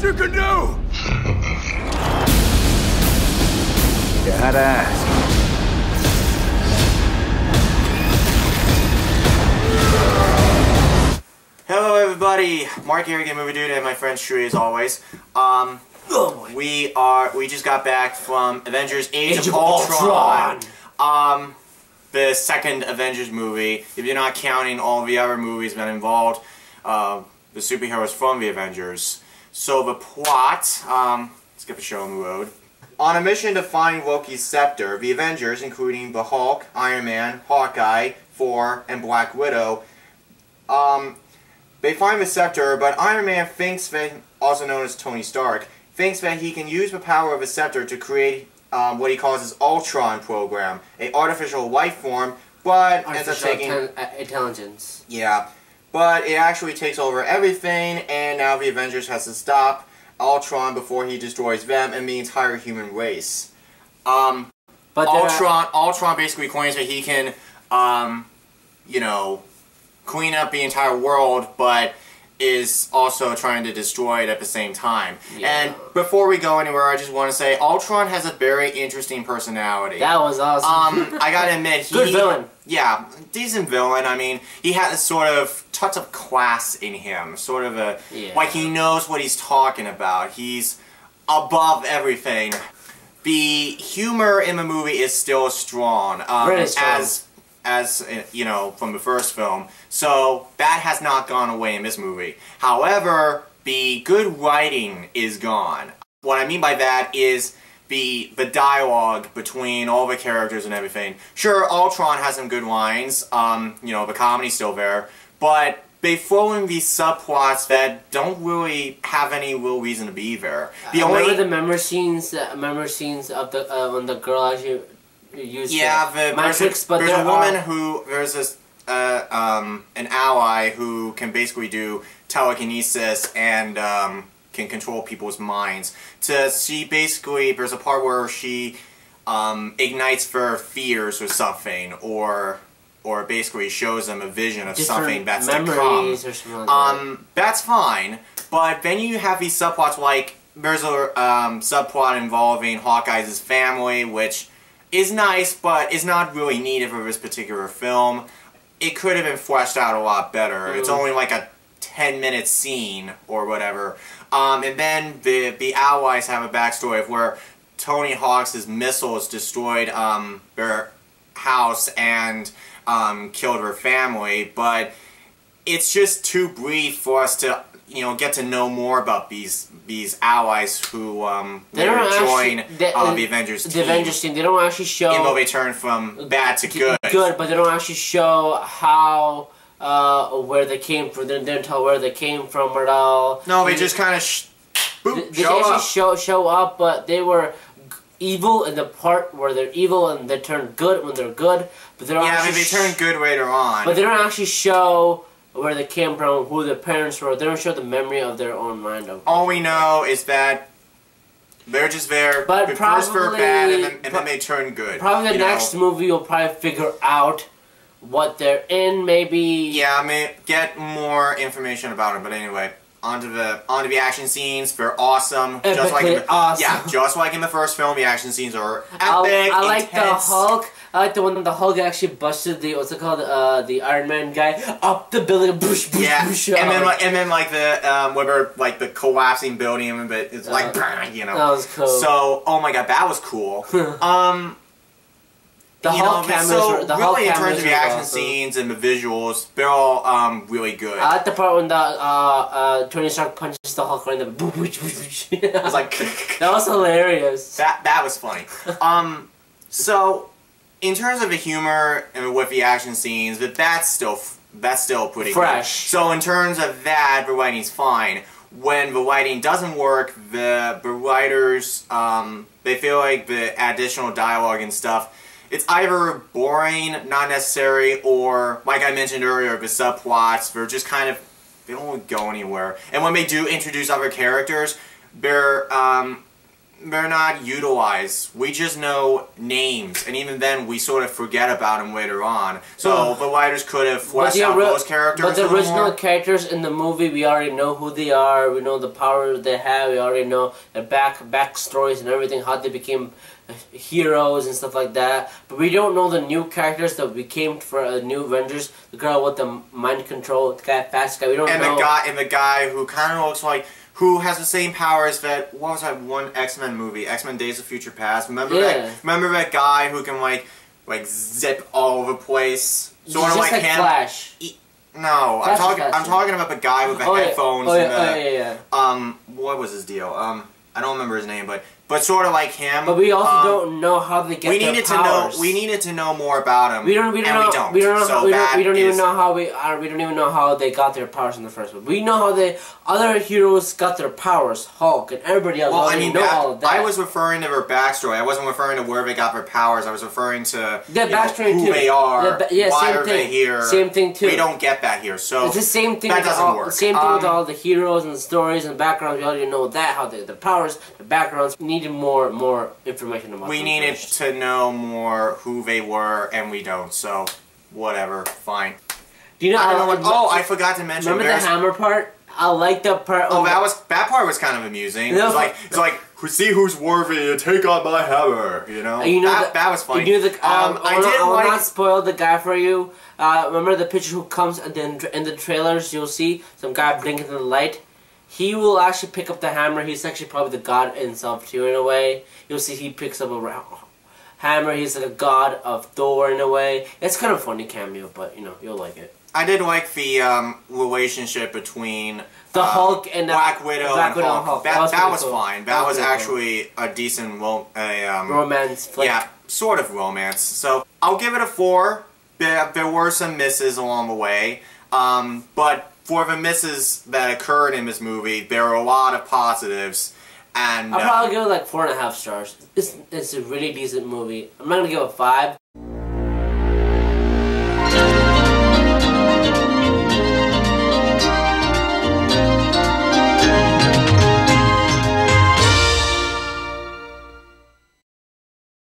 you can do! You had to ask. Hello everybody, Mark here again, Movie Dude, and my friend Shree as always. We just got back from Avengers Age of Ultron. The second Avengers movie, if you're not counting all the other movies that involved the superheroes from the Avengers. So the plot, let's get the show on the road. On a mission to find Loki's scepter, the Avengers, including the Hulk, Iron Man, Hawkeye, Thor, and Black Widow, they find the scepter, but Iron Man thinks that, also known as Tony Stark, thinks that he can use the power of the scepter to create what he calls his Ultron program, an artificial life form, but ends up taking intelligence. Yeah, but it actually takes over everything, and now the Avengers has to stop Ultron before he destroys them and the entire human race. But Ultron basically claims that he can, you know, clean up the entire world, but is also trying to destroy it at the same time. Yeah. And before we go anywhere, I just want to say Ultron has a very interesting personality. That was awesome. I gotta admit, good villain. Yeah, decent villain. I mean, he has a sort of touch of class in him, sort of a like he knows what he's talking about. He's above everything. The humor in the movie is still strong, really strong. As you know, from the first film. So that has not gone away in this movie. However, the good writing is gone. What I mean by that is the dialogue between all the characters and everything. Sure, Ultron has some good lines, you know, the comedy's still there, but they throw in these subplots that don't really have any real reason to be there. Remember the memory scenes of the when the girl actually used there's a woman who, there's this an ally who can basically do telekinesis and can control people's minds. She basically, there's a part where she ignites their fears or something, or basically shows them a vision of something that's to come. Or something like that. That's fine, but then you have these subplots, like there's a subplot involving Hawkeye's family, which is nice, but is not really needed for this particular film. It could have been fleshed out a lot better. It's only like a 10-minute scene or whatever. And then the allies have a backstory of where Tony Hawk's missiles destroyed their house and killed her family, but it's just too brief for us to, you know, get to know more about these allies who join the Avengers team. The Avengers team. They don't actually show. Even though they turn from bad to good. Good, but they don't actually show how where they came from. They don't tell where they came from at all. No, they just kind of show up, but they were evil in the part where they're evil, and they turn good when they're good. But they don't. Yeah, I mean, they turn good later on. But they don't actually show where they came from, who their parents were. They don't show the memory of their own mind. All we know is that they're just there. But first they're bad, and then they turn good. Probably the next movie you'll probably figure out what they're in, maybe. Yeah, I mean, get more information about it. But anyway, onto the action scenes. They're awesome. Awesome. Yeah, just like in the first film, the action scenes are epic. I like intense. the Hulk. I like the one that the Hulk actually busted the, what's it called, the Iron Man guy up the building. Boosh, boosh, yeah, boosh, and then like the whatever, like the collapsing building, but it's like you know. That was cool. So, oh my god, that was cool. The Hulk cameras really, in terms of the action scenes and the visuals, they're all really good. I like the part when the Tony Stark punches the Hulk right in the I was like, that was hilarious. That was funny. So in terms of the humor and with the action scenes, that's still pretty fresh. Good. So in terms of that, the writing's fine. When the writing doesn't work, the writers they feel like the additional dialogue and stuff, it's either boring, not necessary, or, like I mentioned earlier, the subplots, they're just kind of, they don't go anywhere. And when they do introduce other characters, they're utilized. We just know names, and even then, we sort of forget about them later on. So the writers could have fleshed out those characters. But the original characters in the movie, we already know who they are. We know the power they have. We already know their backstories and everything, how they became heroes and stuff like that. But we don't know the new characters that became for a new Avengers. The girl with the mind control, the guy, fast guy. We don't know. The guy who kind of looks like. Who has the same powers that, what was that one X-Men movie? X-Men Days of Future Past. Remember that guy who can like zip all over the place? Sort of like him. Flash. No, I'm talking about the guy with the headphones what was his deal? I don't remember his name, but sort of like him. But we also don't know how they get their powers. We needed to know more about him. We don't even know how they got their powers in the first one. We know how the other heroes got their powers, Hulk and everybody else. Well, all of that. I was referring to their backstory. I wasn't referring to where they got their powers. I was referring to who they are, why are they here. Same thing too. We don't get that here, so it's the same thing. That doesn't work. Same thing with all the heroes and the stories and backgrounds. We already know that how the powers, the backgrounds. We needed more information about. We needed to know more who they were, and we don't. So whatever, fine. Do you know? I forgot to mention. Remember the hammer part? I like the part. Oh, that part was kind of amusing. It's like see who's worthy to take on my hammer. You know, that was funny. I will not spoil the guy for you. Remember the picture who comes and then in the trailers you'll see some guy blinking in the light. He will actually pick up the hammer. He's actually probably the god himself too, in a way. You'll see he picks up a hammer. He's like a god of Thor in a way. It's kind of a funny cameo, but you know, you'll like it. I did like the relationship between the Hulk and Black Widow and Hulk. That was cool. fine. That was actually a decent romance flick. Yeah, sort of romance. So I'll give it a 4. There were some misses along the way, but for the misses that occurred in this movie, there are a lot of positives. And I'll probably give it like 4.5 stars. It's a really decent movie. I'm not gonna give it 5.